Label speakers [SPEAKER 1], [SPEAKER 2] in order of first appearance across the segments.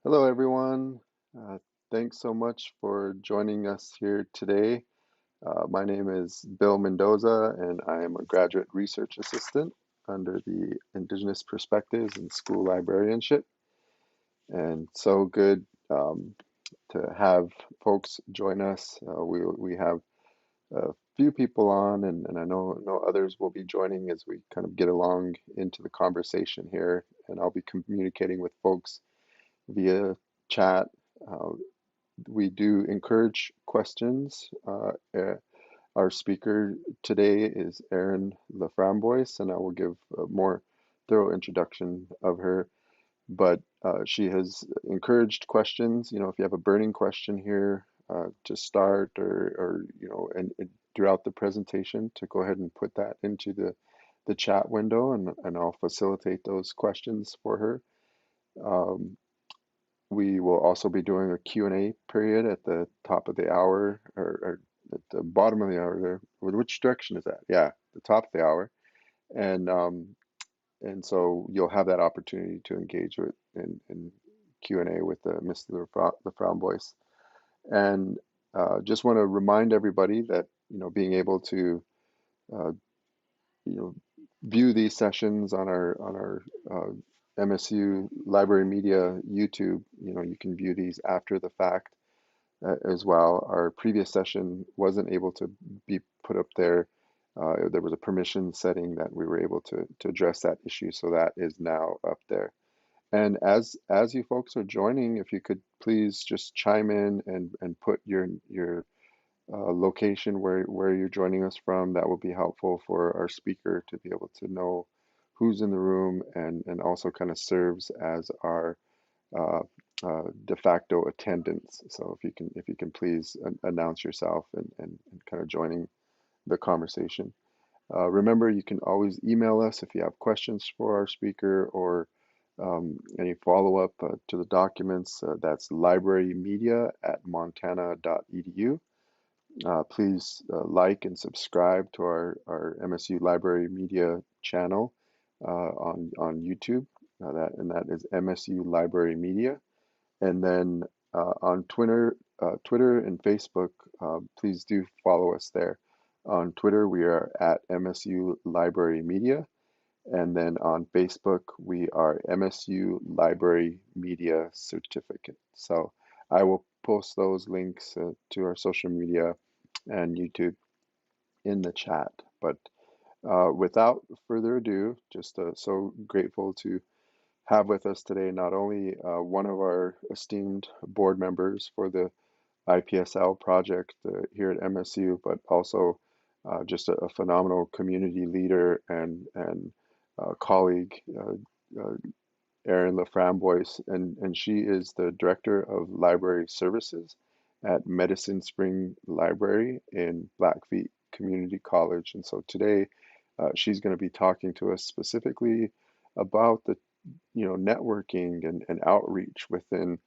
[SPEAKER 1] Hello, everyone. Uh, Thanks so much for joining us here today. My name is Bill Mendoza, and I am a graduate research assistant under the Indigenous Perspectives in School Librarianship. And so good to have folks join us. We have a few people on, and I know others will be joining as we kind of get along into the conversation here. And I'll be communicating with folks via chat. Uh, we do encourage questions. Our speaker today is Erin LaFramboise, and I will give a more thorough introduction of her. But she has encouraged questions. If you have a burning question here to start, and throughout the presentation, to go ahead and put that into the chat window, and I'll facilitate those questions for her. Um, we will also be doing a Q&A period at the top of the hour or at the bottom of the hour there. Which direction is that? Yeah, the top of the hour. And so you'll have that opportunity to engage with in Q&A with Mr. LaFramboise. And just want to remind everybody that, being able to uh, you know, view these sessions on our MSU Library Media YouTube. You can view these after the fact as well. Our previous session wasn't able to be put up there. There was a permission setting that we were able to address that issue, so that is now up there. And as you folks are joining, if you could please just chime in and put your location where you're joining us from. That will be helpful for our speaker to be able to know who's in the room, and also kind of serves as our uh, de facto attendance. So if you can please announce yourself and kind of joining the conversation. Remember, you can always email us if you have questions for our speaker or any follow-up to the documents. That's librarymedia@montana.edu. Please like and subscribe to our MSU Library Media channel on YouTube. That is MSU Library Media. And then on Twitter and Facebook, please do follow us there. On Twitter, we are at MSU Library Media. And then on Facebook, we are MSU Library Media Certificate. So I will post those links to our social media and YouTube in the chat. But without further ado, just so grateful to have with us today not only one of our esteemed board members for the IPSL project here at MSU, but also just a phenomenal community leader and colleague, uh, Erin LaFramboise, and she is the Director of Library Services at Medicine Spring Library in Blackfeet Community College. And so today she's going to be talking to us specifically about the networking and outreach within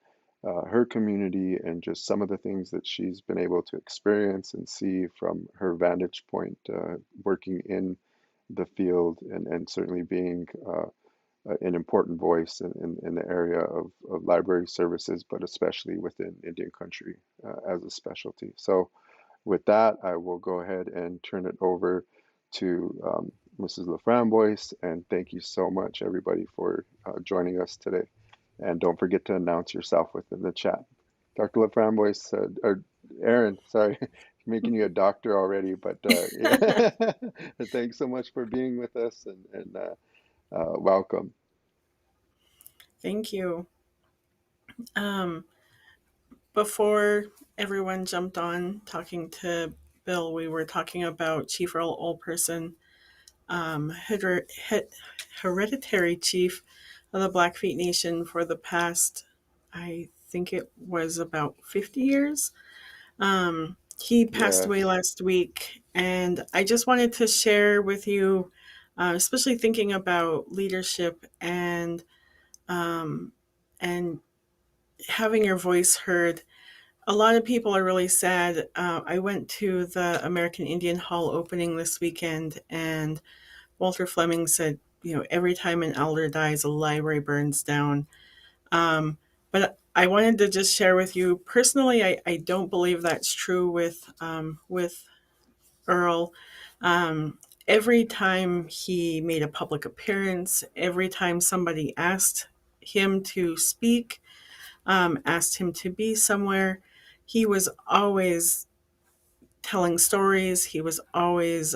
[SPEAKER 1] her community, and just some of the things that she's been able to experience and see from her vantage point working in the field, and certainly being an important voice in the area of library services, but especially within Indian country as a specialty. So with that, I will go ahead and turn it over to Mrs. LaFramboise, and thank you so much, everybody, for joining us today. And don't forget to announce yourself within the chat. Dr. LaFramboise, or Aaron, sorry, making you a doctor already, but yeah. Thanks so much for being with us, and welcome.
[SPEAKER 2] Thank you. Um, Before everyone jumped on talking to Bill, we were talking about Chief Earl Olperson, hereditary chief of the Blackfeet Nation for the past, I think it was about 50 years. He passed away
[SPEAKER 1] Yes.
[SPEAKER 2] last week, and I just wanted to share with you, especially thinking about leadership and having your voice heard. A lot of people are really sad. I went to the American Indian Hall opening this weekend, and Walter Fleming said, every time an elder dies, a library burns down. But I wanted to just share with you personally. I don't believe that's true with Earl. Every time he made a public appearance, every time somebody asked him to speak, asked him to be somewhere, he was always telling stories. He was always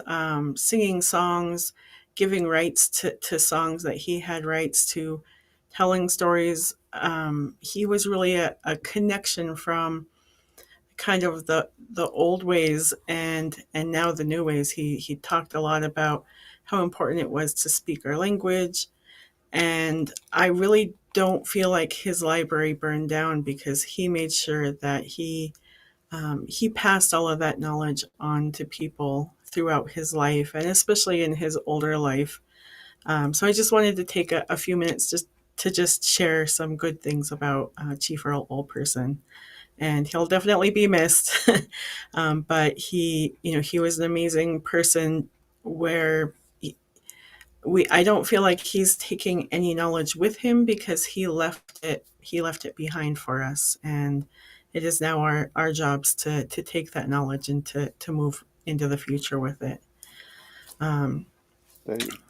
[SPEAKER 2] singing songs, giving rights to songs that he had rights to, telling stories. He was really a connection from kind of the old ways and now the new ways. He talked a lot about how important it was to speak our language, and I really don't feel like his library burned down because he made sure that he passed all of that knowledge on to people throughout his life, and especially in his older life. So I just wanted to take a few minutes just share some good things about Chief Earl Olperson, and he'll definitely be missed. But he was an amazing person. Where I don't feel like he's taking any knowledge with him because he left it behind for us, and it is now our jobs to take that knowledge and to move into the future with it. Um,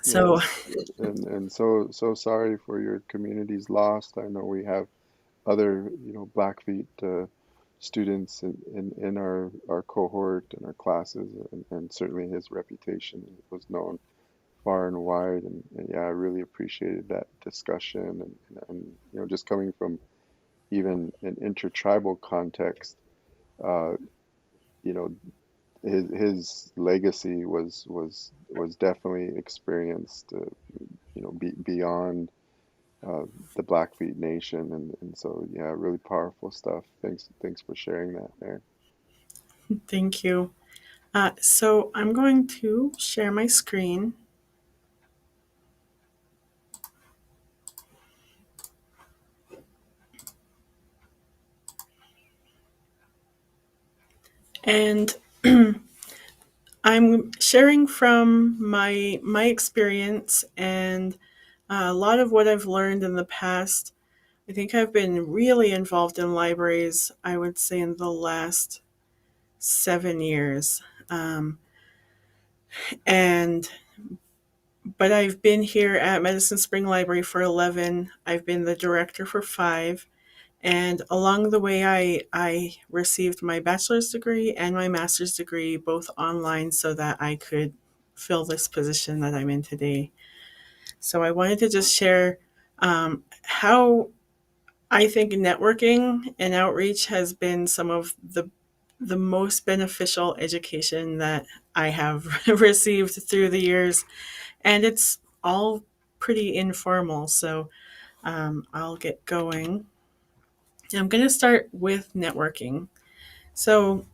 [SPEAKER 2] so
[SPEAKER 1] Yes, and so sorry for your community's loss. I know we have other, Blackfeet students in our cohort and our classes, and certainly his reputation was known far and wide. And yeah, I really appreciated that discussion, and just coming from even an intertribal context, uh, you know, his legacy was definitely experienced, beyond uh, the Blackfeet Nation, and so yeah, really powerful stuff. Thanks for sharing that there.
[SPEAKER 2] thank you. So I'm going to share my screen, and I'm sharing from my experience and a lot of what I've learned in the past. I think I've been really involved in libraries, I would say, in the last 7 years. Um, and but I've been here at Medicine Spring Library for 11. I've been the director for 5. And along the way, I received my bachelor's degree and my master's degree both online so that I could fill this position that I'm in today. So I wanted to just share how I think networking and outreach has been some of the most beneficial education that I have received through the years, and it's all pretty informal. So I'll get going. I'm going to start with networking. So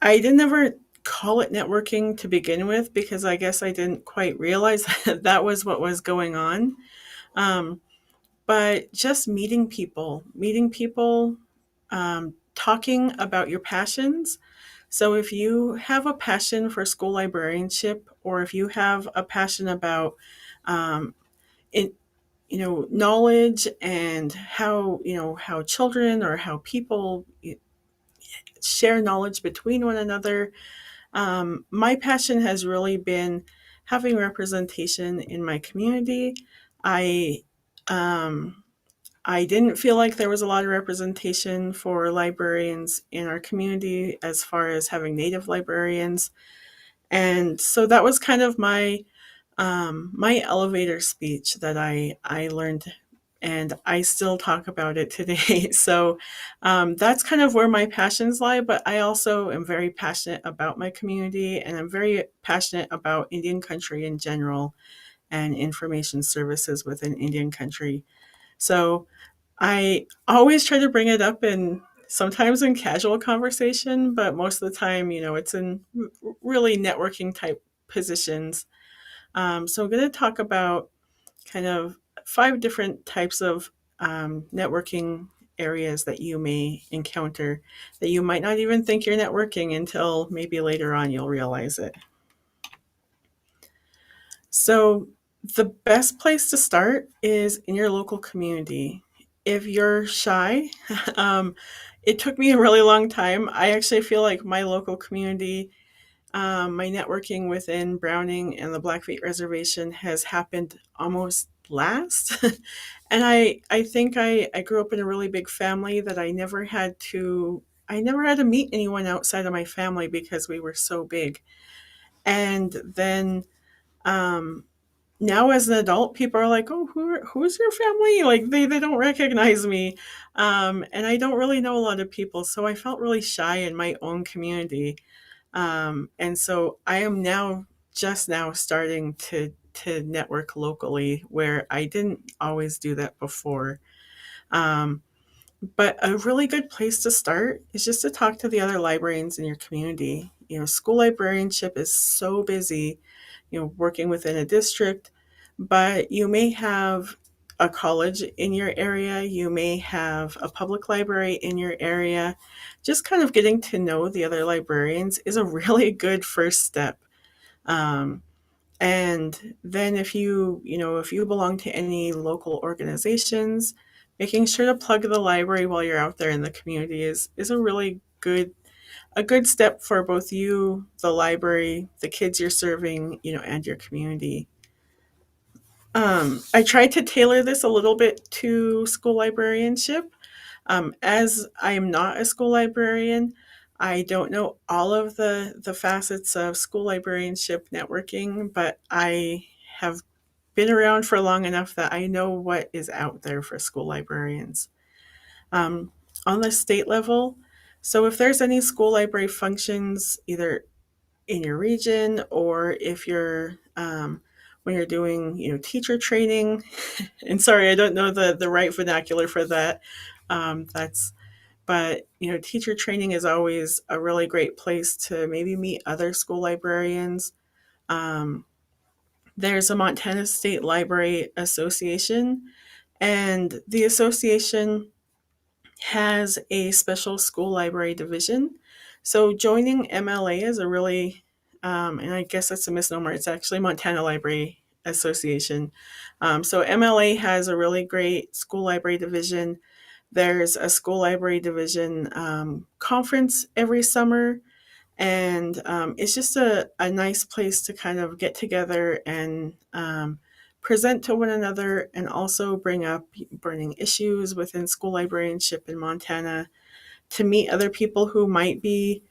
[SPEAKER 2] I didn't ever call it networking to begin with because I guess I didn't quite realize that that was what was going on. Um, but just meeting people, talking about your passions. So if you have a passion for school librarianship, or if you have a passion about um, it, knowledge and how children or how people share knowledge between one another. My passion has really been having representation in my community. I um, I didn't feel like there was a lot of representation for librarians in our community as far as having Native librarians, and so that was kind of my elevator speech that I learned, and I still talk about it today. So that's kind of where my passions lie. But I also am very passionate about my community, and I'm very passionate about Indian country in general and information services within Indian country. So I always try to bring it up in sometimes in casual conversation, but most of the time, it's in really networking type positions. So I'm going to talk about kind of 5 different types of networking areas that you may encounter that you might not even think you're networking until maybe later on you'll realize it. So the best place to start is in your local community. if you're shy, um, it took me a really long time. I actually feel like my local community, my networking within Browning and the Blackfeet Reservation has happened almost last. And I think I grew up in a really big family that I never had to meet anyone outside of my family because we were so big. And then um, now as an adult, people are like, "Oh, who's your family?" Like they don't recognize me, and I don't really know a lot of people, so I felt really shy in my own community, and so I am now just now starting to network locally where I didn't always do that before. Um, but a really good place to start is just to talk to the other librarians in your community. You know, school librarianship is so busy, you know, working within a district, but you may have a college in your area, you may have a public library in your area. Just kind of getting to know the other librarians is a really good first step. Um, and then if you belong to any local organizations, making sure to plug the library while you're out there in the community is a really a good step for both you, the library, the kids you're serving, you know, and your community. I tried to tailor this a little bit to school librarianship. As I am not a school librarian, I don't know all of the facets of school librarianship networking, but I have been around for long enough that I know what is out there for school librarians. Um, on the state level, so if there's any school library functions, either in your region or if you're when you're doing, you know, teacher training, and sorry, I don't know the right vernacular for that. That's But you know, teacher training is always a really great place to maybe meet other school librarians. Um, there's a Montana State Library Association, and the association has a special school library division. So joining MLA is a really, and I guess that's a misnomer, it's actually Montana Library Association. So MLA has a really great school library division. There's a school library division conference every summer, and it's just a nice place to kind of get together and present to one another and also bring up burning issues within school librarianship in Montana, to meet other people who might be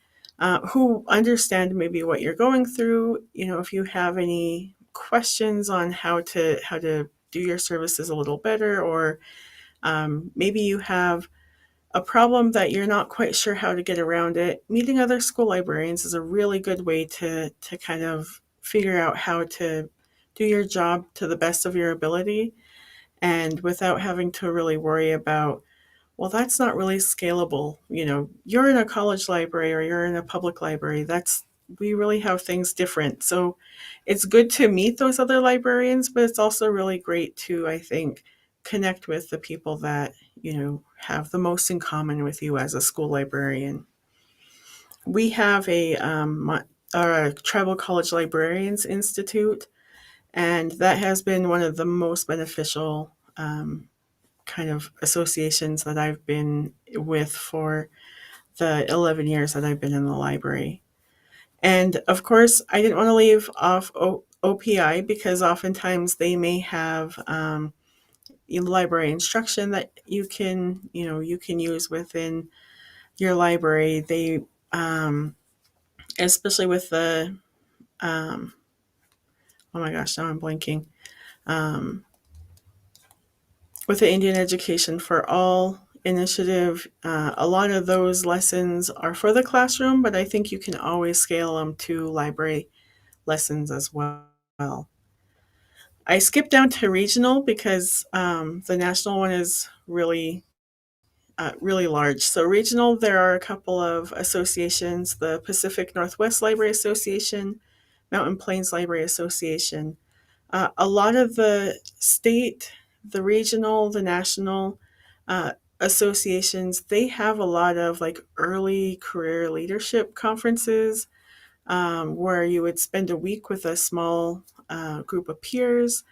[SPEAKER 2] who understand maybe what you're going through. You know, if you have any questions on how to do your services a little better, or maybe you have a problem that you're not quite sure how to get around it, meeting other school librarians is a really good way to kind of figure out how to do your job to the best of your ability and without having to really worry about, well, that's not really scalable. You know, you're in a college library or you're in a public library. We really have things different. So it's good to meet those other librarians, but it's also really great to, I think, connect with the people that, you know, have the most in common with you as a school librarian. We have a Tribal College Librarians Institute, and that has been one of the most beneficial kind of associations that I've been with for the 11 years that I've been in the library. And of course, I didn't want to leave off OPI because oftentimes they may have library instruction that you can use within your library. They, especially with the, um, oh my gosh, now I'm blanking. Um, with the Indian Education for All initiative, a lot of those lessons are for the classroom, but I think you can always scale them to library lessons as well. I skipped down to regional because the national one is really large. So regional, there are a couple of associations: the Pacific Northwest Library Association, Mountain Plains Library Association. A lot of the state, the regional, the national uh, associations, they have a lot of like early career leadership conferences where you would spend a week with a small group of peers,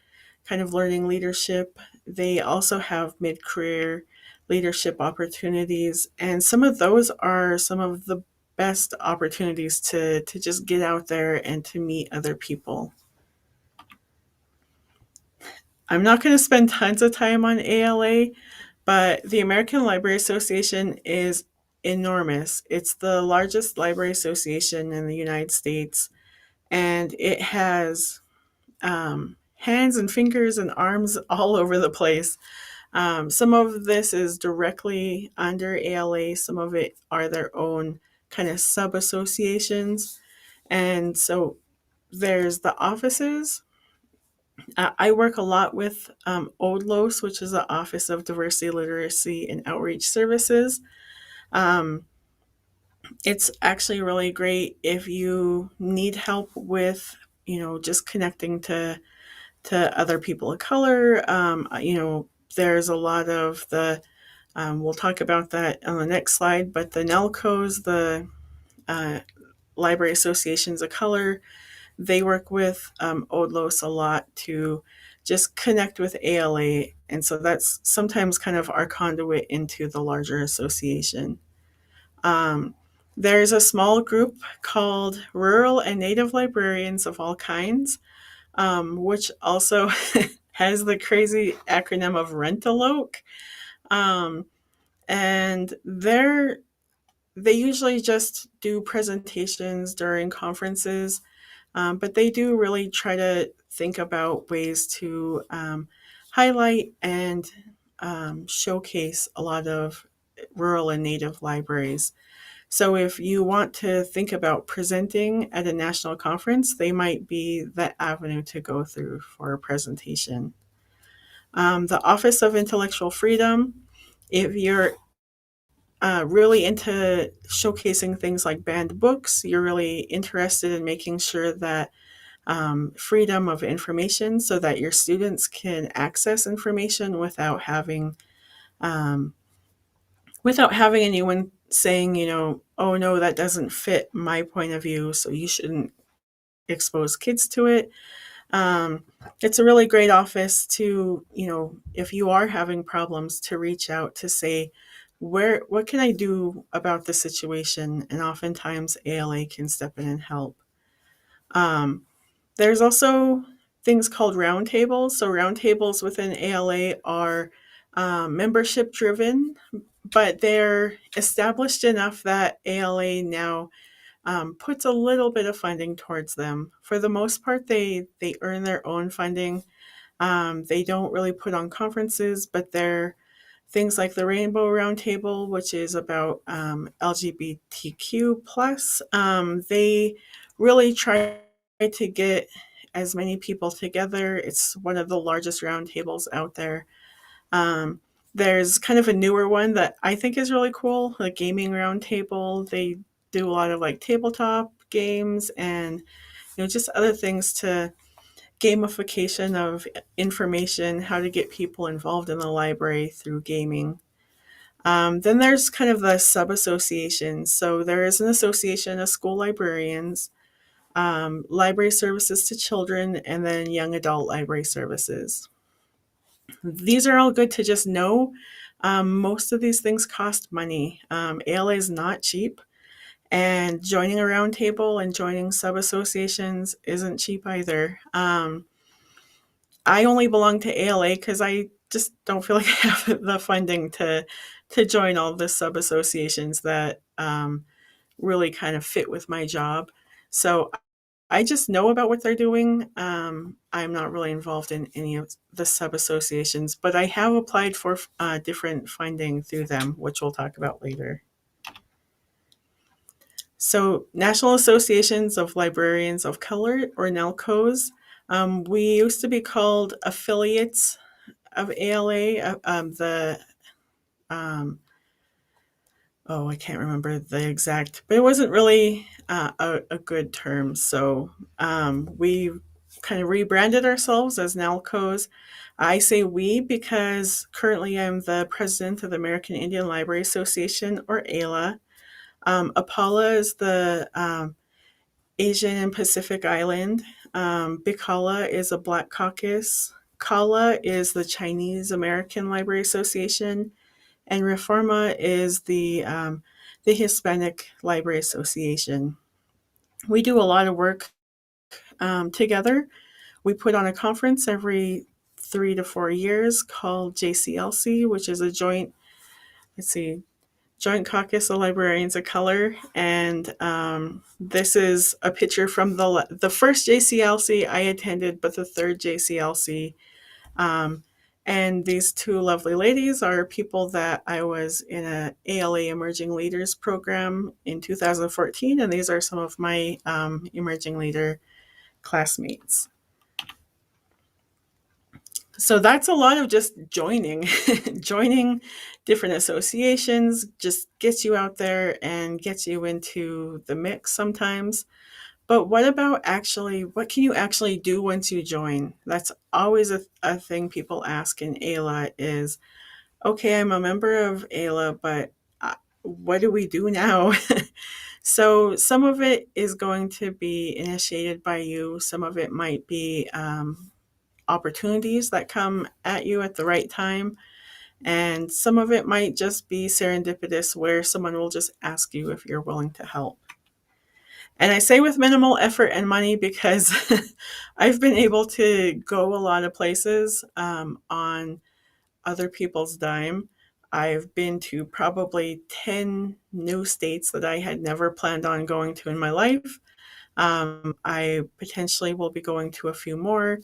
[SPEAKER 2] kind of learning leadership. They also have mid career leadership opportunities. And some of those are some of the best opportunities to just get out there and to meet other people. I'm not going to spend tons of time on ALA, but the American Library Association is enormous. It's the largest library association in the United States, and it has hands and fingers and arms all over the place. Some of this is directly under ALA, some of it are their own kind of sub associations. And so there's the offices. I work a lot with ODLOS, which is the Office of Diversity, Literacy, and Outreach Services. Um, it's actually really great if you need help with, just connecting to other people of color. There's a lot of the, we'll talk about that on the next slide, but the NELCOs, the uh, Library Associations of Color, they work with ODLOS a lot to just connect with ALA. And so that's sometimes kind of our conduit into the larger association. Um, there's a small group called Rural and Native Librarians of All Kinds, which also has the crazy acronym of Rentaloke. Um, and they usually just do presentations during conferences, but they do really try to think about ways to highlight and showcase a lot of rural and native libraries. So if you want to think about presenting at a national conference, they might be the avenue to go through for a presentation. The Office of Intellectual Freedom, if you're really into showcasing things like banned books, you're really interested in making sure that freedom of information so that your students can access information um, without having anyone saying, oh no, that doesn't fit my point of view, so you shouldn't expose kids to it. Um, it's a really great office to, if you are having problems, to reach out to say, what can I do about the situation? And oftentimes ALA can step in and help. Um, there's also things called roundtables. So roundtables within ALA are membership driven, but they're established enough that ALA now puts a little bit of funding towards them. For the most part, they earn their own funding. They don't really put on conferences, but they're things like the Rainbow Roundtable, which is about LGBTQ plus. They really try to get as many people together. It's one of the largest roundtables out there. Um, there's kind of a newer one that I think is really cool, the Gaming Roundtable. They do a lot of like tabletop games and just other things to gamification of information, how to get people involved in the library through gaming. Then there's kind of the sub associations. So there is an association of school librarians, library services to children, and then young adult library services. These are all good to just know. Most of these things cost money. ALA is not cheap, and joining a roundtable and joining sub associations isn't cheap either. I only belong to ALA because I just don't feel like I have the funding to join all the sub associations that really kind of fit with my job. So I just know about what they're doing. I'm not really involved in any of the sub associations, but I have applied for different funding through them, which we'll talk about later. So, National Associations of Librarians of Color, or NALCOs, we used to be called affiliates of ALA. Um, oh, I can't remember the exact, but it wasn't really a good term. So we kind of rebranded ourselves as NALCOs. I say we because currently I'm the president of the American Indian Library Association, or AILA. APALA is the Asian and Pacific Island. BICALA is a Black Caucus CALA is the Chinese American Library Association, and Reforma is the Hispanic Library Association. We do a lot of work together. We put on a conference every 3 to 4 years called JCLC, which is a let's see, Joint Caucus of Librarians of Color, and this is a picture from the first JCLC I attended, but the third JCLC. Um, and these two lovely ladies are people that I was in a ALA Emerging Leaders program in 2014, and these are some of my emerging leader classmates. So that's a lot of just joining, joining different associations just gets you out there and gets you into the mix sometimes. But what about what can you actually do once you join? That's always a thing people ask in ALA is, okay, I'm a member of ALA, but what do we do now? So some of it is going to be initiated by you. Some of it might be opportunities that come at you at the right time. And some of it might just be serendipitous where someone will just ask you if you're willing to help. And I say with minimal effort and money because I've been able to go a lot of places on other people's dime. I've been to probably 10 new states that I had never planned on going to in my life. I potentially will be going to a few more.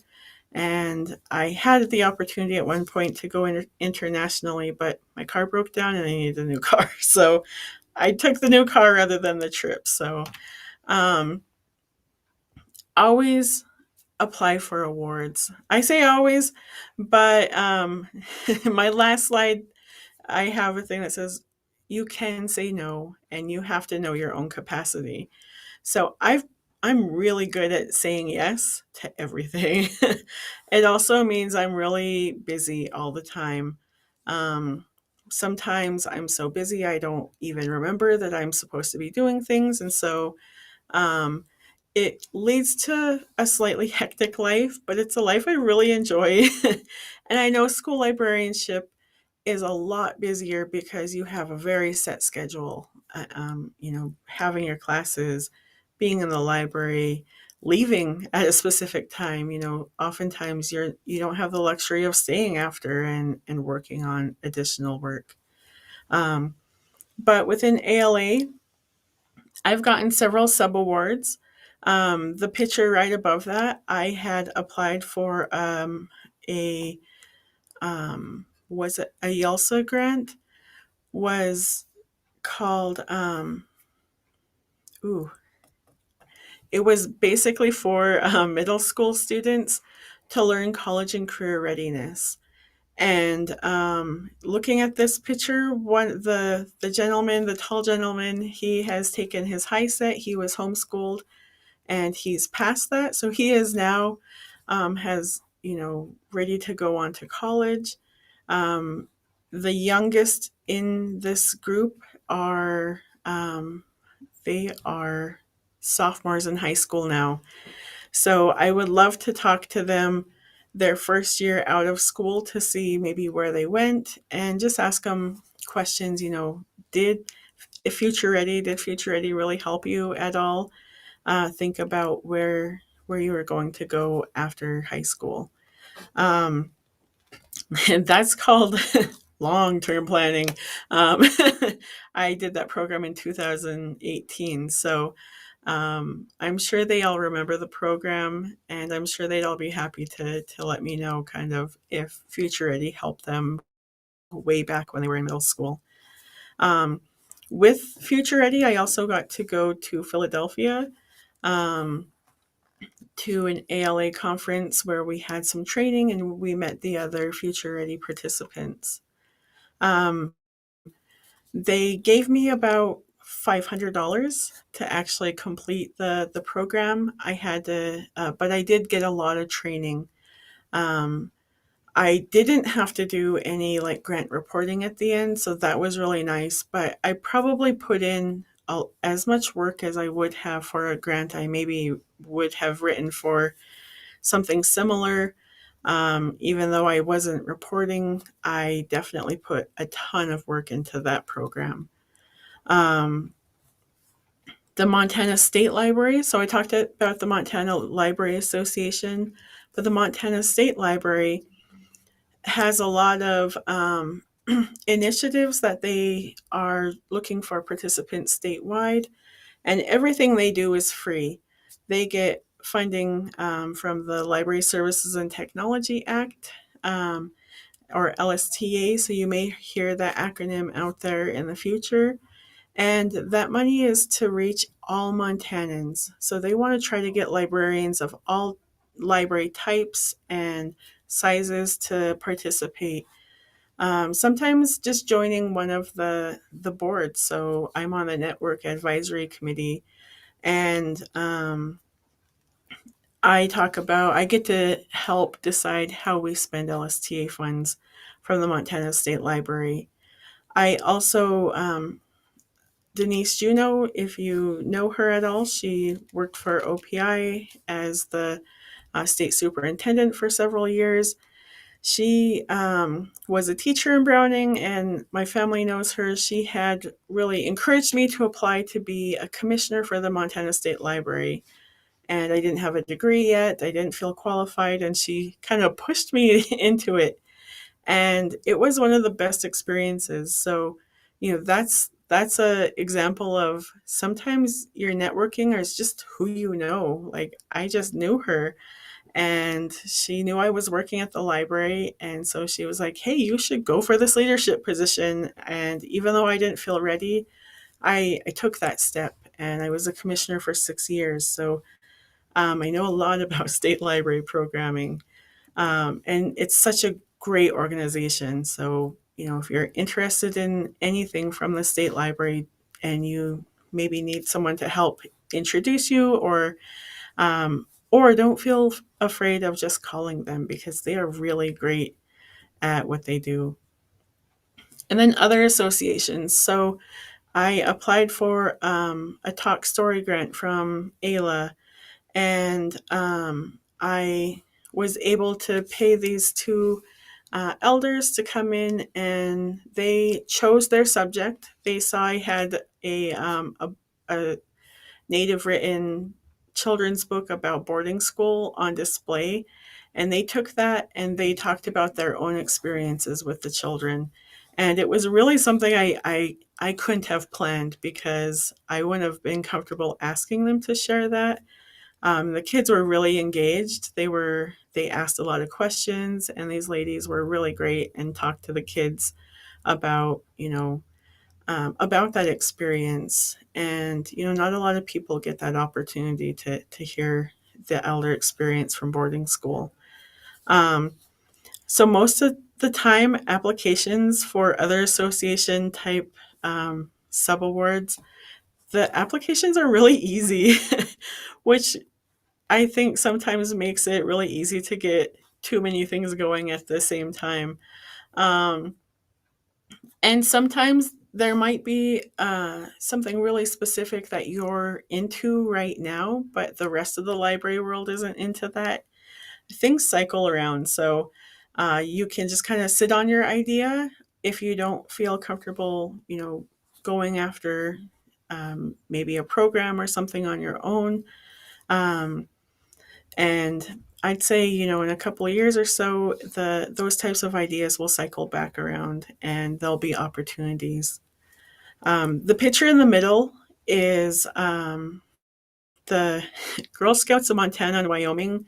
[SPEAKER 2] And I had the opportunity at one point to go internationally, but my car broke down and I needed a new car. So I took the new car rather than the trip. So um, always apply for awards. I say always, but my last slide, I have a thing that says you can say no and you have to know your own capacity. So I'm really good at saying yes to everything. It also means I'm really busy all the time. Um, Sometimes I'm so busy I don't even remember that I'm supposed to be doing things, and so um, it leads to a slightly hectic life, but it's a life I really enjoy. And I know school librarianship is a lot busier because you have a very set schedule. Having your classes, being in the library, leaving at a specific time. Oftentimes you don't have the luxury of staying after and working on additional work. Um, but within ALA, I've gotten several sub awards. The picture right above that, I had applied for a was it a YALSA grant? Was called ooh, it was basically for middle school students to learn college and career readiness. And looking at this picture, the gentleman, the tall gentleman, he has taken his high set. He was homeschooled, and he's past that. So he is now has ready to go on to college. Um, the youngest in this group are they are sophomores in high school now. So I would love to talk to them their first year out of school to see maybe where they went and just ask them questions. Did did Future Ready really help you at all? Think about where you were going to go after high school. Um, and that's called long term planning. Um, I did that program in 2018. So I'm sure they all remember the program, and I'm sure they'd all be happy to let me know kind of if Future Ready helped them way back when they were in middle school. Um, with Future Ready, I also got to go to Philadelphia um, to an ALA conference where we had some training and we met the other Future Ready participants. Um, they gave me about $500 to actually complete the program. I had to, but I did get a lot of training. Um, I didn't have to do any like grant reporting at the end, so that was really nice. But I probably put in as much work as I would have for a grant I maybe would have written for something similar. Even though I wasn't reporting, I definitely put a ton of work into that program. Um, the Montana State Library. So I talked about the Montana Library Association, but the Montana State Library has a lot of initiatives that they are looking for participants statewide, and everything they do is free. They get funding from the Library Services and Technology Act, um, or LSTA, so you may hear that acronym out there in the future. And that money is to reach all Montanans. So they want to try to get librarians of all library types and sizes to participate. Sometimes just joining one of the boards. So I'm on the network advisory committee, and I get to help decide how we spend LSTA funds from the Montana State Library. I also Denise Juno, if you know her at all, she worked for OPI as the state superintendent for several years. She was a teacher in Browning, and my family knows her. She had really encouraged me to apply to be a commissioner for the Montana State Library. And I didn't have a degree yet, I didn't feel qualified, and she kind of pushed me into it. And it was one of the best experiences. So, that's a example of sometimes your networking is just who you know. Like I just knew her, and she knew I was working at the library, and so she was like, "Hey, you should go for this leadership position." And even though I didn't feel ready, I took that step, and I was a commissioner for 6 years. So I know a lot about state library programming, and it's such a great organization. So, if you're interested in anything from the state library and you maybe need someone to help introduce you, or don't feel afraid of just calling them because they are really great at what they do. And then other associations. So I applied for a talk story grant from ALA, and I was able to pay these two elders to come in, and they chose their subject. They saw I had a native written children's book about boarding school on display, and they took that and they talked about their own experiences with the children. And it was really something I couldn't have planned because I wouldn't have been comfortable asking them to share that. The kids were really engaged. They asked a lot of questions, and these ladies were really great and talked to the kids about about that experience. And not a lot of people get that opportunity to hear the elder experience from boarding school. Um, so most of the time, applications for other association type sub awards, the applications are really easy, which I think sometimes makes it really easy to get too many things going at the same time. Um, and sometimes there might be something really specific that you're into right now, but the rest of the library world isn't into that. Things cycle around. So you can just kind of sit on your idea if you don't feel comfortable, going after maybe a program or something on your own. Um, And I'd say, in a couple of years or so, those types of ideas will cycle back around and there'll be opportunities. The picture in the middle is the Girl Scouts of Montana and Wyoming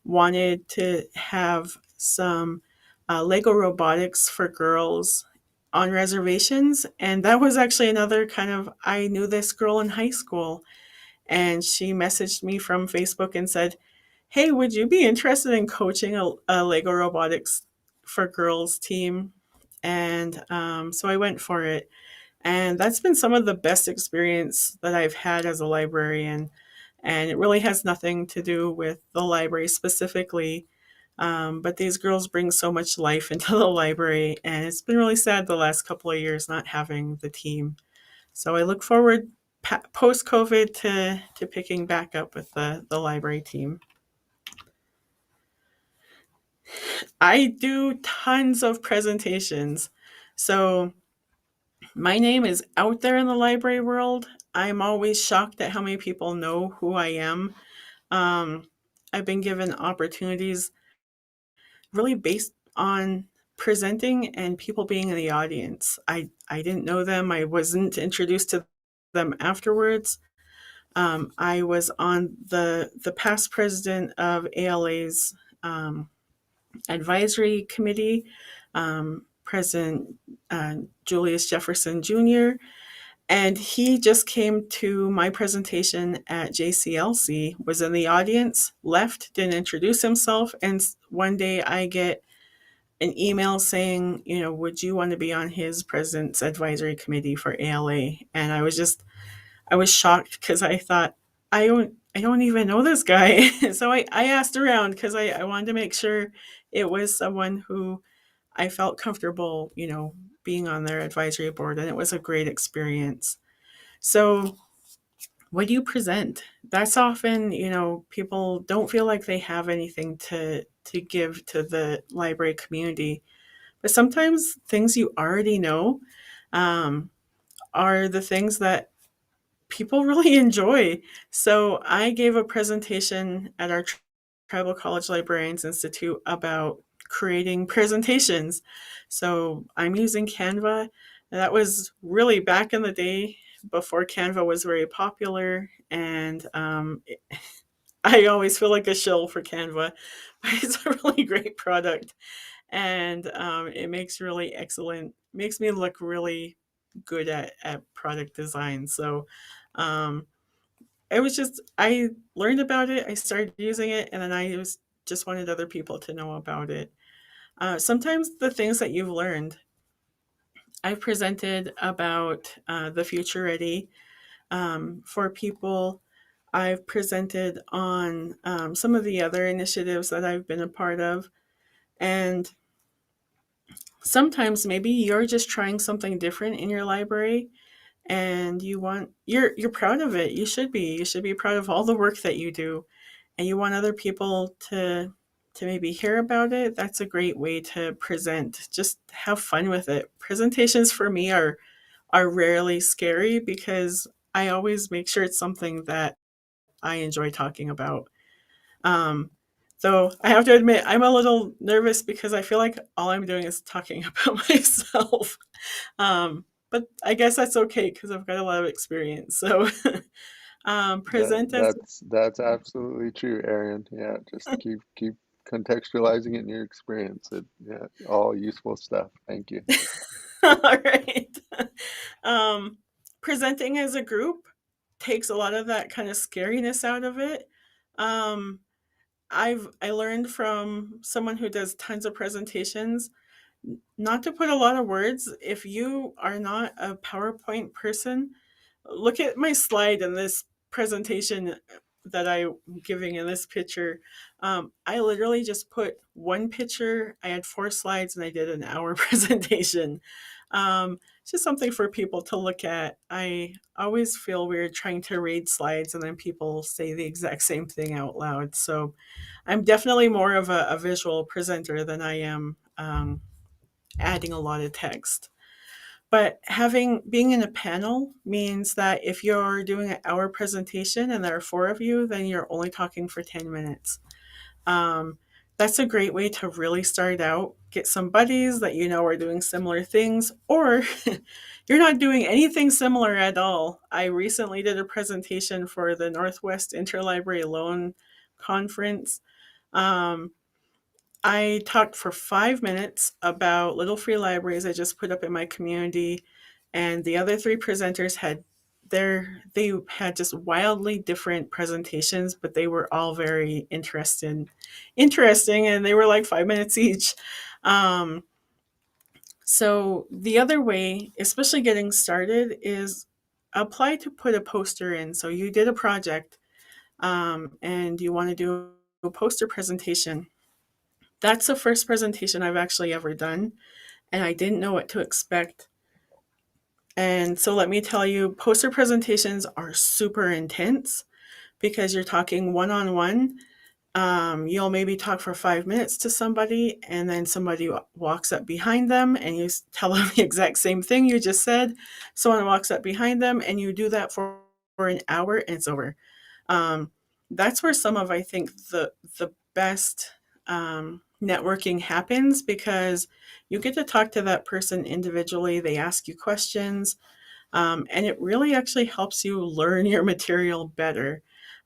[SPEAKER 2] wanted to have some Lego robotics for girls on reservations. And that was actually another kind of, I knew this girl in high school, and she messaged me from Facebook and said, "Hey, would you be interested in coaching a Lego robotics for girls team?" And so I went for it. And that's been some of the best experience that I've had as a librarian. And it really has nothing to do with the library specifically. But these girls bring so much life into the library. And it's been really sad the last couple of years not having the team. So I look forward post COVID to picking back up with the library team. I do tons of presentations. So my name is out there in the library world. I'm always shocked at how many people know who I am. Um, I've been given opportunities really based on presenting and people being in the audience. I didn't know them. I wasn't introduced to them afterwards. I was on the past president of ALA's advisory committee, President Julius Jefferson Jr., and he just came to my presentation at JCLC, was in the audience, left, didn't introduce himself, and one day I get an email saying, would you want to be on his president's advisory committee for ALA? And I was shocked because I thought, I don't even know this guy. So I asked around because I wanted to make sure it was someone who I felt comfortable, being on their advisory board, and it was a great experience. So what do you present? That's often, people don't feel like they have anything to give to the library community. But sometimes things you already know um, are the things that people really enjoy. So I gave a presentation at our Tribal College Librarians Institute about creating presentations. So I'm using Canva. That was really back in the day before Canva was very popular. And I always feel like a shill for Canva, but it's a really great product. And it makes me look really good at product design. So um, I learned about it, I started using it, and then just wanted other people to know about it. Sometimes the things that you've learned, I've presented about the future ready for people. I've presented on some of the other initiatives that I've been a part of. And sometimes maybe you're just trying something different in your library and you're proud of it. You should be proud of all the work that you do, and you want other people to maybe hear about it. That's a great way to present. Just have fun with it. Presentations for me are rarely scary because I always make sure it's something that I enjoy talking about. um, though I have to admit I'm a little nervous because I feel like all I'm doing is talking about myself. But I guess that's okay because I've got a lot of experience. So present as
[SPEAKER 1] That's absolutely true, Aaron. Yeah, just keep contextualizing it in your experience. Yeah, all useful stuff. Thank you.
[SPEAKER 2] all right. Um, presenting as a group takes a lot of that kind of scariness out of it. Um, I learned from someone who does tons of presentations not to put a lot of words. If you are not a PowerPoint person, look at my slide in this presentation that I'm giving in this picture. I literally just put one picture. I had 4 slides and I did an hour presentation. It's just something for people to look at. I always feel weird trying to read slides and then people say the exact same thing out loud. So I'm definitely more of a visual presenter than I am adding a lot of text. But having being in a panel means that if you're doing an hour presentation and there are 4 of you, then you're only talking for 10 minutes. Um, that's a great way to really start out. Get some buddies that you know are doing similar things, or you're not doing anything similar at all. I recently did a presentation for the Northwest Interlibrary Loan Conference. Um, I talked for 5 minutes about little free libraries I just put up in my community, and the other 3 presenters they had just wildly different presentations, but they were all very interesting, and they were like 5 minutes each. Um, so the other way, especially getting started, is apply to put a poster in. So you did a project, and you want to do a poster presentation. That's the first presentation I've actually ever done, and I didn't know what to expect. And so let me tell you, poster presentations are super intense because you're talking one on one. You'll maybe talk for 5 minutes to somebody, and then somebody walks up behind them, and you tell them the exact same thing you just said. Someone walks up behind them, and you do that for an hour, and it's over. Um, that's where some of, I think, the best networking happens, because you get to talk to that person individually. They ask you questions, and it really actually helps you learn your material better.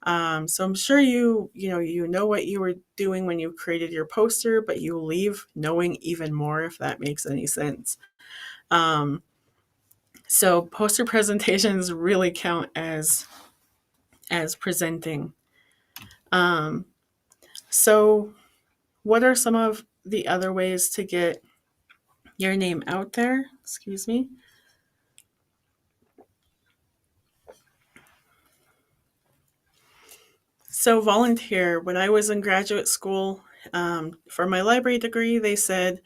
[SPEAKER 2] So I'm sure you know what you were doing when you created your poster, but you leave knowing even more, if that makes any sense. Um, so poster presentations really count as presenting. Um, so what are some of the other ways to get your name out there? Excuse me. So volunteer. When I was in graduate school, for my library degree, they said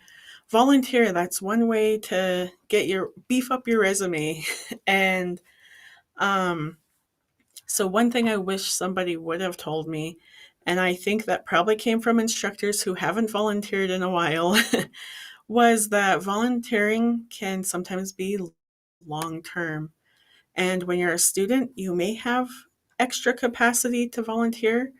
[SPEAKER 2] volunteer. That's one way to get your beef up your resume. And um, so one thing I wish somebody would have told me, and I think that probably came from instructors who haven't volunteered in a while, was that volunteering can sometimes be long term. And when you're a student, you may have extra capacity to volunteer.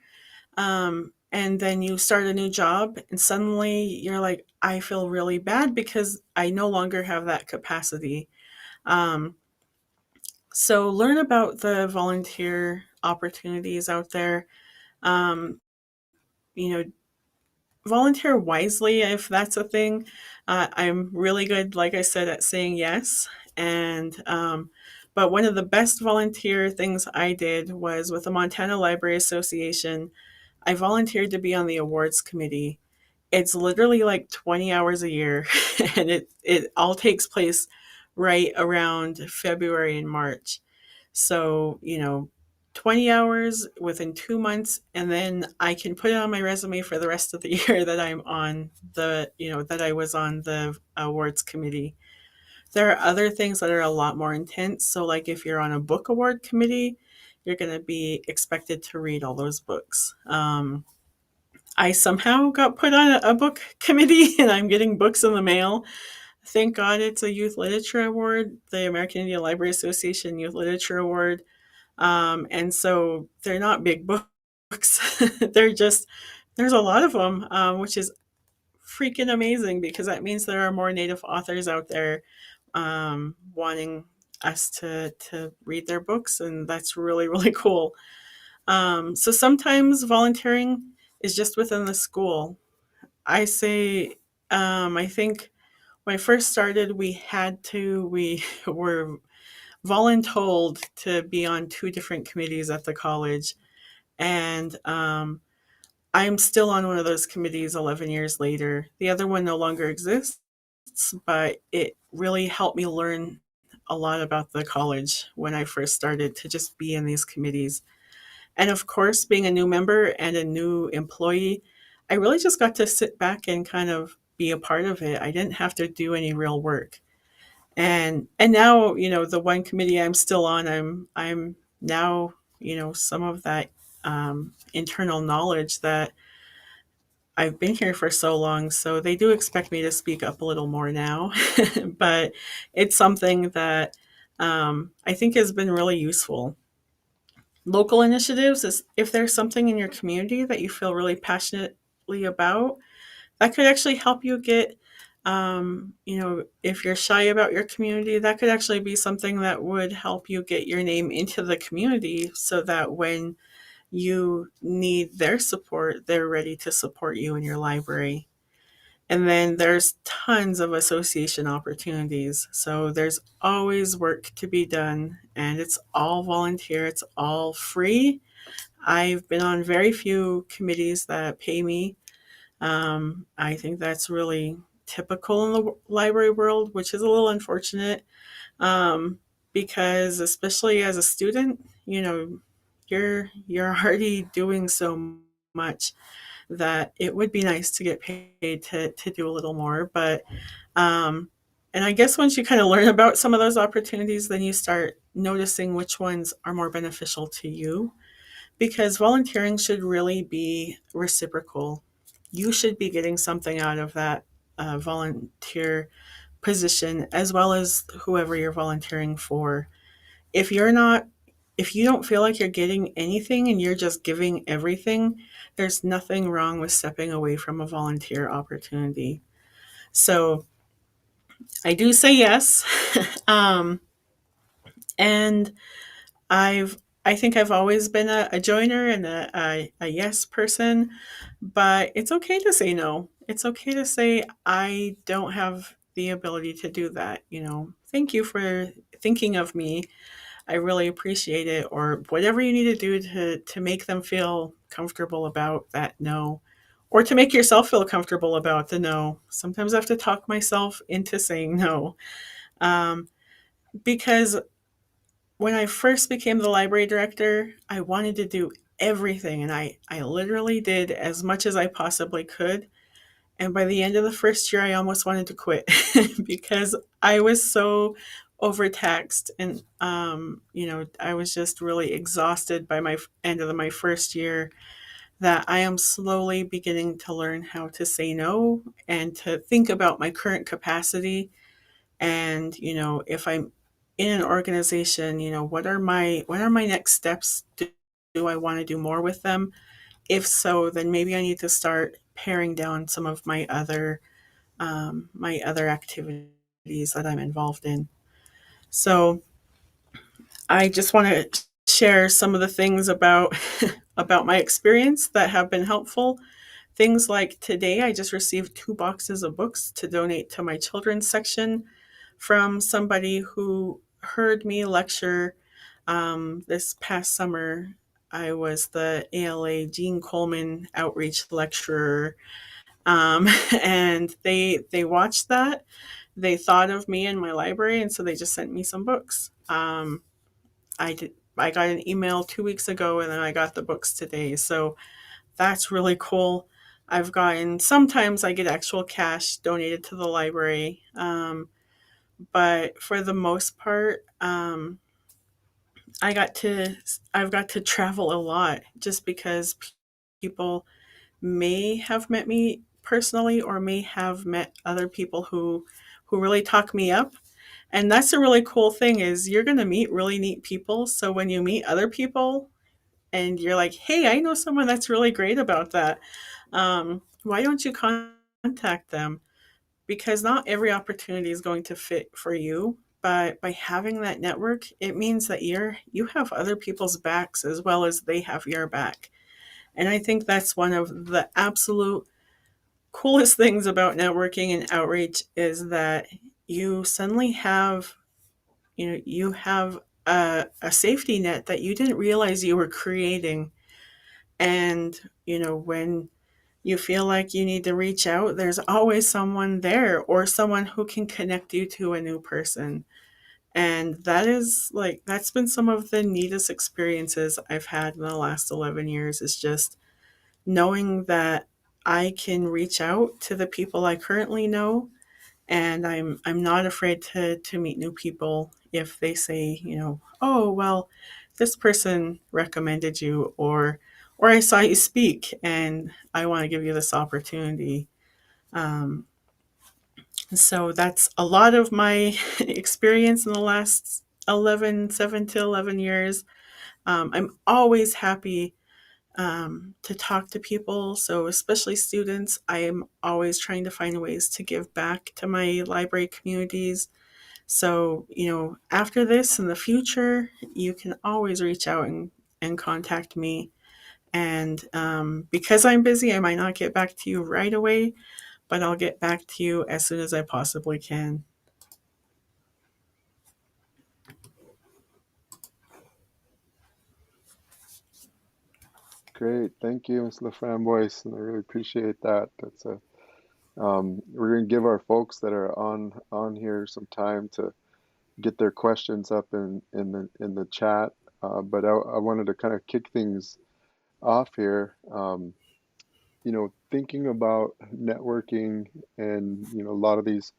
[SPEAKER 2] And then you start a new job, and suddenly you're like, I feel really bad because I no longer have that capacity. Um, so learn about the volunteer opportunities out there. Um, you know, volunteer wisely if that's a thing. I'm really good, like I said, at saying yes. And but one of the best volunteer things I did was with the Montana Library Association. I volunteered to be on the awards committee. It's literally like 20 hours a year, and it all takes place right around February and March. So, 20 hours within 2 months, and then I can put it on my resume for the rest of the year that I'm on that I was on the awards committee. There are other things that are a lot more intense. So, like if you're on a book award committee, you're going to be expected to read all those books. I somehow got put on a book committee, and I'm getting books in the mail. Thank God it's a Youth Literature Award, the American Indian Library Association Youth Literature Award. And so they're not big books. They're just, there's a lot of them, which is freaking amazing, because that means there are more Native authors out there wanting us to read their books. And that's really, really cool. So sometimes volunteering is just within the school. I say, I think when I first started, we were voluntold to be on two different committees at the college. And I'm still on one of those committees 11 years later. The other one no longer exists, but it really helped me learn a lot about the college when I first started to just be in these committees. And of course, being a new member and a new employee, I really just got to sit back and kind of be a part of it. I didn't have to do any real work. And now, the one committee I'm still on, I'm now, some of that internal knowledge that I've been here for so long. So they do expect me to speak up a little more now. But it's something that I think has been really useful. Local initiatives is if there's something in your community that you feel really passionately about, that could actually help you get, if you're shy about your community, that could actually be something that would help you get your name into the community, so that when you need their support, they're ready to support you in your library. And then there's tons of association opportunities. So there's always work to be done, and it's all volunteer, it's all free. I've been on very few committees that pay me. I think that's really typical in the library world, which is a little unfortunate, um, because especially as a student, you're already doing so much that it would be nice to get paid to do a little more. But and I guess once you kind of learn about some of those opportunities, then you start noticing which ones are more beneficial to you. because volunteering should really be reciprocal. You should be getting something out of that volunteer position as well as whoever you're volunteering for. If you're not if you don't feel like you're getting anything and you're just giving everything, there's nothing wrong with stepping away from a volunteer opportunity. So I do say yes. um, and I think I've always been a joiner and a yes person, but it's okay to say no. It's okay to say I don't have the ability to do that. Thank you for thinking of me. I really appreciate it, or whatever you need to do to make them feel comfortable about that no, or to make yourself feel comfortable about the no. Sometimes I have to talk myself into saying no, um, because when I first became the library director, I wanted to do everything, and I literally did as much as I possibly could. And by the end of the first year, I almost wanted to quit because I was so overtaxed, and I was just really exhausted by my end of my first year, that I am slowly beginning to learn how to say no and to think about my current capacity. And if I'm in an organization, what are my next steps? Do I want to do more with them? If so, then maybe I need to start paring down some of my other activities that I'm involved in. So I just want to share some of the things about about my experience that have been helpful. Things like today, I just received 2 boxes of books to donate to my children's section from somebody who heard me lecture this past summer. I was the ALA Jean Coleman outreach lecturer, and they watched that. They thought of me in my library, and so they just sent me some books. I got an email 2 weeks ago, and then I got the books today. So that's really cool. Sometimes I get actual cash donated to the library, but for the most part, I got to I've got to travel a lot just because people may have met me personally or may have met other people who really talk me up. And that's a really cool thing, is you're going to meet really neat people. So when you meet other people and you're like, hey, I know someone that's really great about that, why don't you contact them? Because not every opportunity is going to fit for you, but by having that network, it means that you have other people's backs as well as they have your back. And I think that's one of the absolute coolest things about networking and outreach, is that you suddenly have a safety net that you didn't realize you were creating. And when you feel like you need to reach out, there's always someone there, or someone who can connect you to a new person. And that's been some of the neatest experiences I've had in the last 11 years, is just knowing that I can reach out to the people I currently know, and I'm not afraid to meet new people if they say, oh well, this person recommended you, or I saw you speak and I want to give you this opportunity. Um, so that's a lot of my experience in the last 7 to 11 years. I'm always happy to talk to people. So, especially students, I am always trying to find ways to give back to my library communities. So, after this in the future, you can always reach out and contact me. And because I'm busy, I might not get back to you right away, but I'll get back to you as soon as I possibly can.
[SPEAKER 1] Great, thank you, Ms. LaFramboise, and I really appreciate that. We're going to give our folks that are on here some time to get their questions up in the chat. But I wanted to kind of kick things off here. Thinking about networking and a lot of these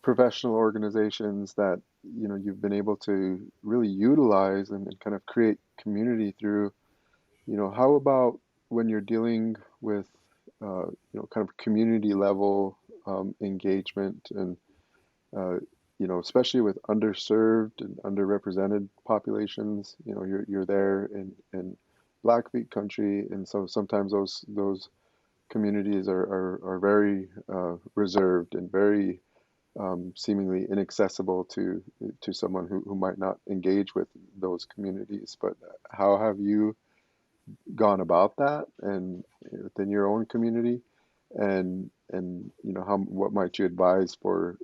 [SPEAKER 1] professional organizations that you've been able to really utilize and kind of create community through. How about when you're dealing with, kind of community level engagement and, uh, especially with underserved and underrepresented populations. You're there in Blackfeet country, and so sometimes those communities are very reserved and very seemingly inaccessible to someone who might not engage with those communities. But how have you gone about that and within your own community? And how what might you advise for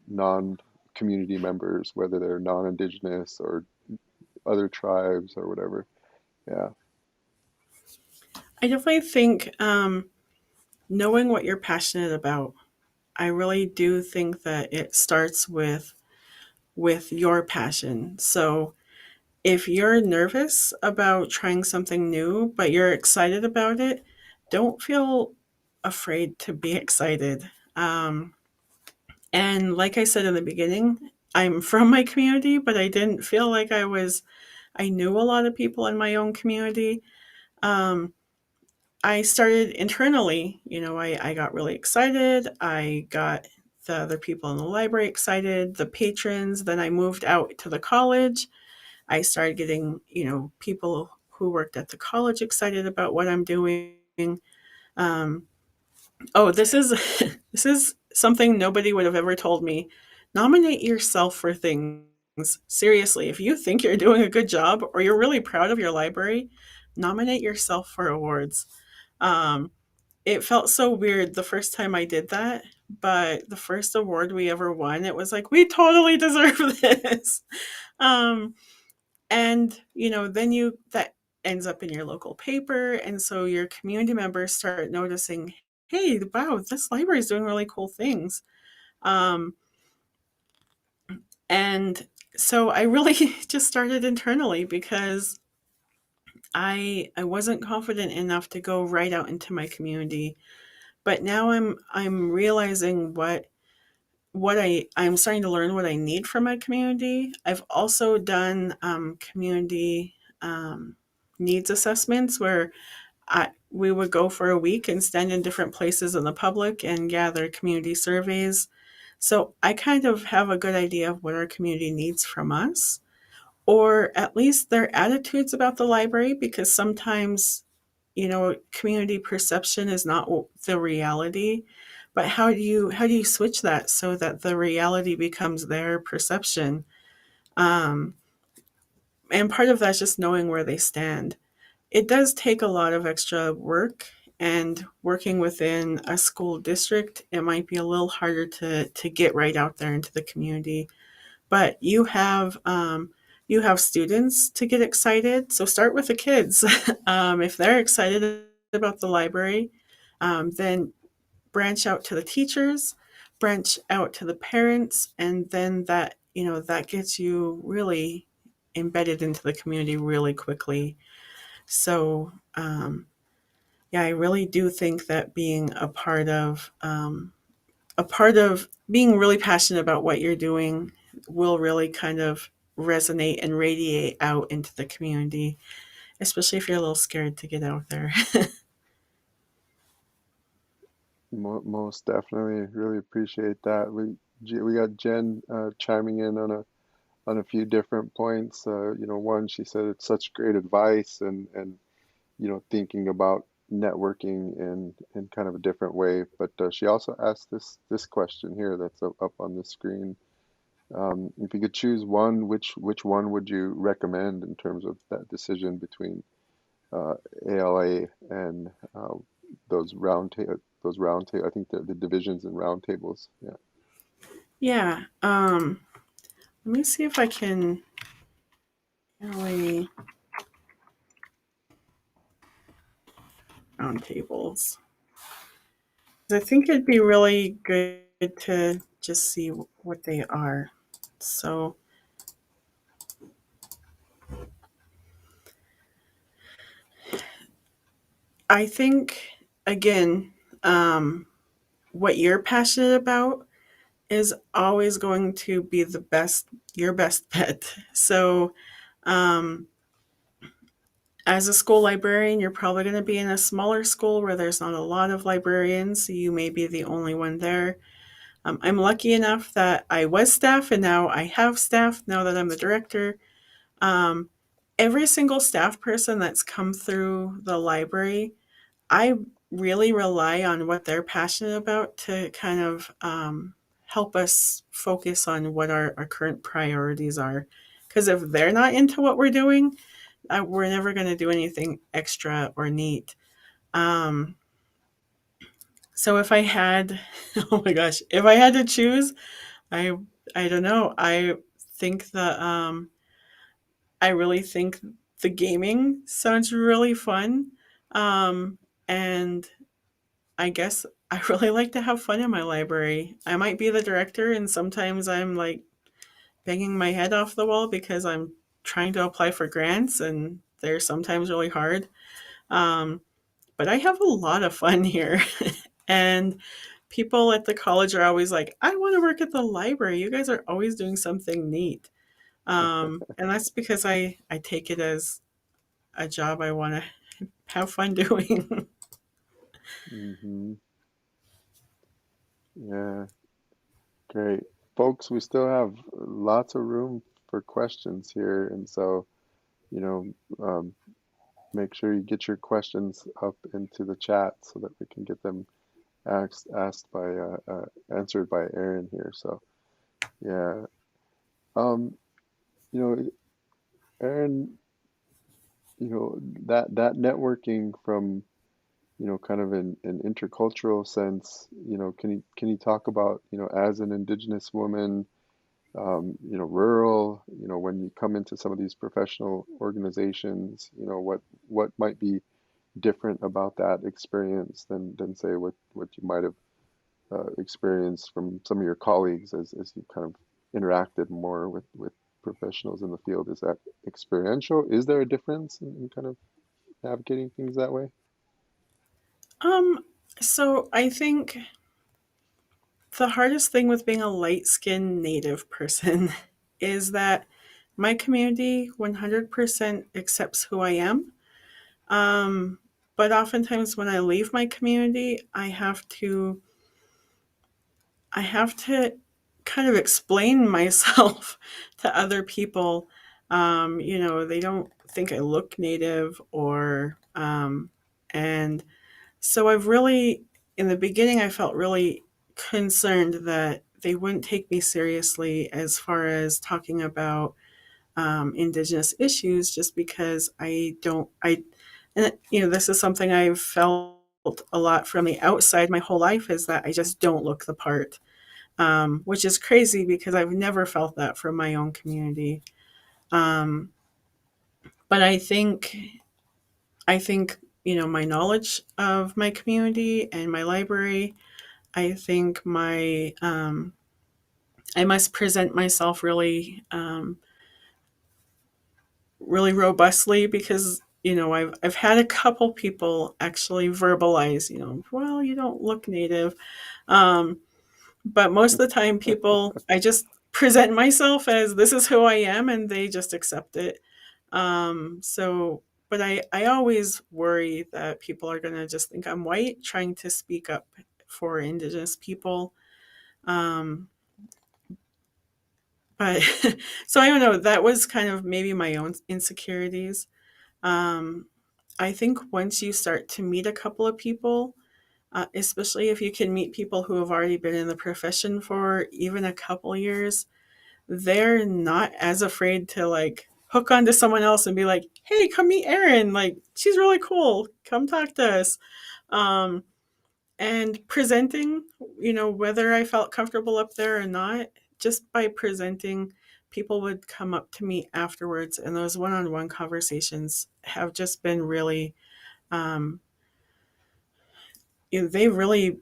[SPEAKER 1] non-community members, whether they're non-indigenous or other tribes or whatever? Yeah.
[SPEAKER 2] I definitely think knowing what you're passionate about. I really do think that it starts with your passion. So if you're nervous about trying something new, but you're excited about it, don't feel afraid to be excited. And like I said in the beginning, I'm from my community, but I didn't feel like I knew a lot of people in my own community. Um, I started internally, I got really excited. I got the other people in the library excited, the patrons. Then I moved out to the college. I started getting, people who worked at the college excited about what I'm doing. Um, oh, this is this is something nobody would have ever told me. Nominate yourself for things. Seriously, if you think you're doing a good job or you're really proud of your library, nominate yourself for awards. Um, it felt so weird the first time I did that, but the first award we ever won, it was like we totally deserve this. Um, and then you that ends up in your local paper, and so your community members start noticing, hey, wow, this library is doing really cool things. um, and so I really just started internally because I wasn't confident enough to go right out into my community, but now I'm realizing I'm starting to learn what I need from my community. I've also done community needs assessments where we would go for a week and stand in different places in the public and gather community surveys. So I kind of have a good idea of what our community needs from us, or at least their attitudes about the library, because sometimes, community perception is not the reality. But how do you switch that so that the reality becomes their perception? Um, and part of that's just knowing where they stand. It does take a lot of extra work, and working within a school district, it might be a little harder to get right out there into the community. But you have students to get excited, so start with the kids. If they're excited about the library, then branch out to the teachers, branch out to the parents, and then that gets you really embedded into the community really quickly. So yeah, I really do think that being a part of being really passionate about what you're doing will really kind of resonate and radiate out into the community, especially if you're a little scared to get out there.
[SPEAKER 1] Most definitely, really appreciate that. We got Jen chiming in on a few different points. One, she said it's such great advice, and thinking about networking in kind of a different way. But she also asked this question here that's up on the screen. If you could choose one, which one would you recommend in terms of that decision between uh, ALA and those round table? I think the divisions and round tables. Yeah.
[SPEAKER 2] Yeah. Let me see if I can really round tables. I think it'd be really good to just see what they are. So I think, again, um, what you're passionate about is always going to be your best bet. So um, as a school librarian, you're probably going to be in a smaller school where there's not a lot of librarians. So you may be the only one there. I'm lucky enough that I was staff and now I have staff now that I'm the director. Um, every single staff person that's come through the library, I really rely on what they're passionate about to kind of help us focus on what our current priorities are. Because if they're not into what we're doing, we're never going to do anything extra or neat. Um, so if I had, oh my gosh, if I had to choose, I I don't know. Think the I really think the gaming sounds really fun. Um, and I guess I really like to have fun in my library. I might be the director, and sometimes I'm like banging my head off the wall because I'm trying to apply for grants, and they're sometimes really hard. Um, but I have a lot of fun here. And people at the college are always like, I want to work at the library. You guys are always doing something neat. And that's because I take it as a job I want to have fun doing.
[SPEAKER 1] Hmm. Yeah, great. Folks, we still have lots of room for questions here, and so, you know, um, make sure you get your questions up into the chat so that we can get them asked by answered by Aaron here. So, yeah. Um, you know, Aaron, that networking from, kind of an intercultural sense, can you talk about, as an Indigenous woman, rural, when you come into some of these professional organizations, what might be different about that experience than say what you might have experienced from some of your colleagues as you kind of interacted more with professionals in the field? Is that experiential? Is there a difference in kind of navigating things that way?
[SPEAKER 2] um, so I think the hardest thing with being a light skinned native person is that my community 100% accepts who I am. Um, but oftentimes when I leave my community, I have to kind of explain myself to other people. They don't think I look native and so I've really, in the beginning, I felt really concerned that they wouldn't take me seriously as far as talking about Indigenous issues, just because and this is something I've felt a lot from the outside my whole life is that I just don't look the part, which is crazy because I've never felt that from my own community. Um, but I think, my knowledge of my community and my library, I think I must present myself really robustly because I've had a couple people actually verbalize, well, you don't look native, um, but most of the time people I just present myself as this is who I am and they just accept it. But I always worry that people are going to just think I'm white trying to speak up for Indigenous people. Um, but so I don't know. That was kind of maybe my own insecurities. Um, I think once you start to meet a couple of people, especially if you can meet people who have already been in the profession for even a couple years, they're not as afraid to like hook onto someone else and be like, "Hey, come meet Erin. Like, she's really cool. Come talk to us." Um, and presenting, whether I felt comfortable up there or not, just by presenting, people would come up to me afterwards, and those one-on-one conversations have just been really, um, they really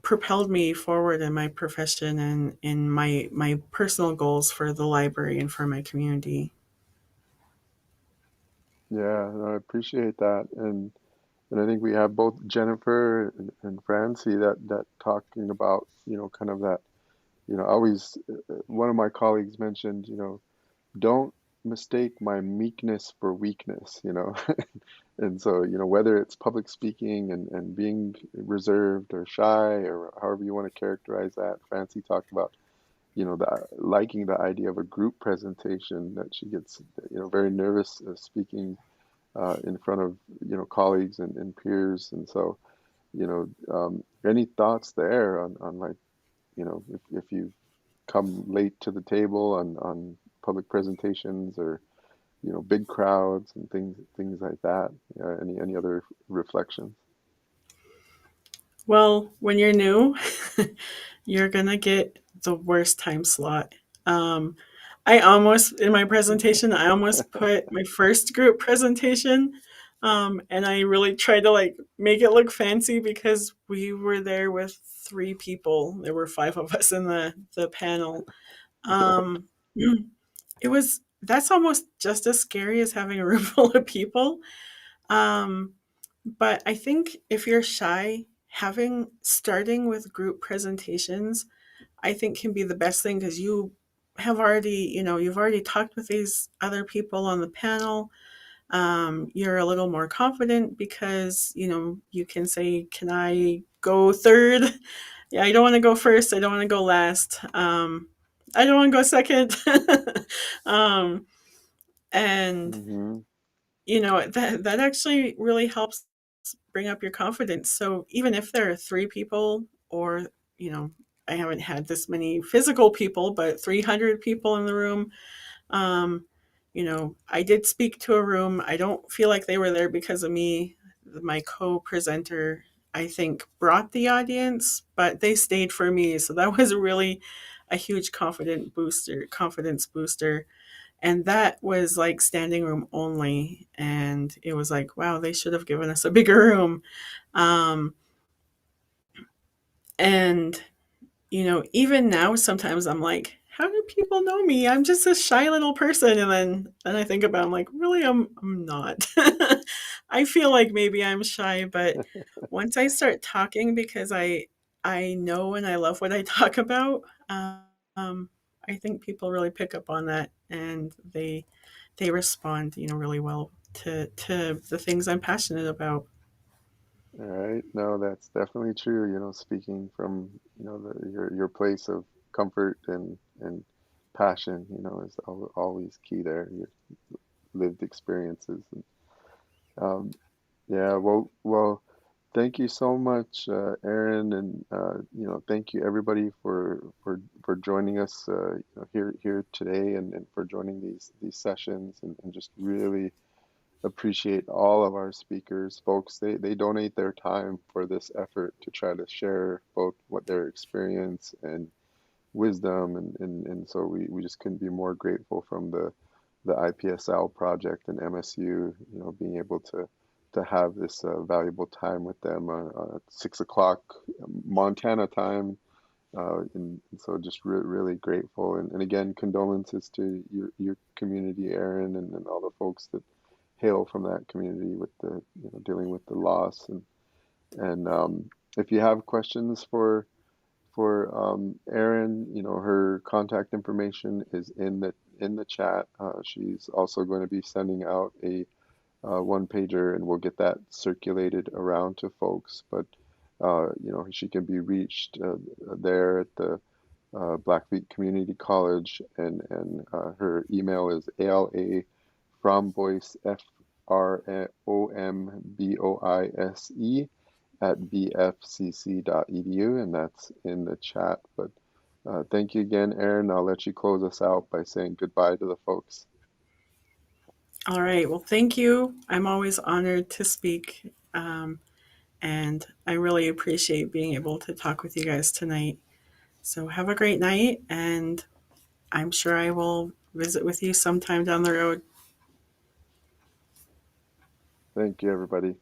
[SPEAKER 2] propelled me forward in my profession and in my personal goals for the library and for my community.
[SPEAKER 1] Yeah, no, I appreciate that, and I think we have both Jennifer and Francie that talking about, kind of that, always one of my colleagues mentioned, don't mistake my meekness for weakness, And so, whether it's public speaking and being reserved or shy or however you want to characterize that, Francie talked about, liking the idea of a group presentation that she gets, very nervous speaking in front of, colleagues and peers. And so, any thoughts there on like, if you come late to the table on public presentations or big crowds and things like that. Any other reflections?
[SPEAKER 2] Well, when you're new, you're gonna get the worst time slot. Um, I almost in my presentation, I almost put my first group presentation, and I really tried to like make it look fancy because we were there with three people. There were five of us in the panel. Um, it was that's almost just as scary as having a room full of people. Um, but I think if you're shy, having starting with group presentations, I think can be the best thing because you've already talked with these other people on the panel. You're a little more confident because you can say, "Can I go third? Yeah, I don't want to go first. I don't want to go last. I don't want to go second." um, and
[SPEAKER 1] Mm-hmm.
[SPEAKER 2] that actually really helps bring up your confidence. So even if there are three people, or you know, I haven't had this many physical people, but 300 people in the room, um, I did speak to a room. I don't feel like they were there because of me. My co-presenter, I think, brought the audience, but they stayed for me. So that was really a huge confidence booster. And that was like standing room only. And it was like, wow, they should have given us a bigger room. Um, and even now, sometimes I'm like, how do people know me? I'm just a shy little person. And then I think about, I'm like, really, I'm not. I feel like maybe I'm shy, but once I start talking, because I know and I love what I talk about, um, I think people really pick up on that, and they respond, really well to the things I'm passionate about.
[SPEAKER 1] All right. No, that's definitely true. Speaking from, your place of comfort and passion, is always key there. Your lived experiences. And, um, yeah. Well. Thank you so much, Aaron, and thank you everybody for joining us here today and for joining these sessions and just really appreciate all of our speakers, folks. They donate their time for this effort to try to share both what their experience and wisdom and so we just couldn't be more grateful from the IPSL project and MSU, being able to have this valuable time with them at 6 o'clock Montana time. And so just really grateful. And again, condolences to your community, Aaron, and all the folks that hail from that community with the, dealing with the loss. And if you have questions for Erin, her contact information is in the chat. She's also going to be sending out a one pager, and we'll get that circulated around to folks. But she can be reached there at the Blackfeet Community College, and her email is ALA Fromboise FROMBOISE @bfcc.edu, and that's in the chat. But thank you again, Aaron. I'll let you close us out by saying goodbye to the folks.
[SPEAKER 2] All right. Well, thank you. I'm always honored to speak. And I really appreciate being able to talk with you guys tonight. So have a great night, and I'm sure I will visit with you sometime down the road.
[SPEAKER 1] Thank you, everybody.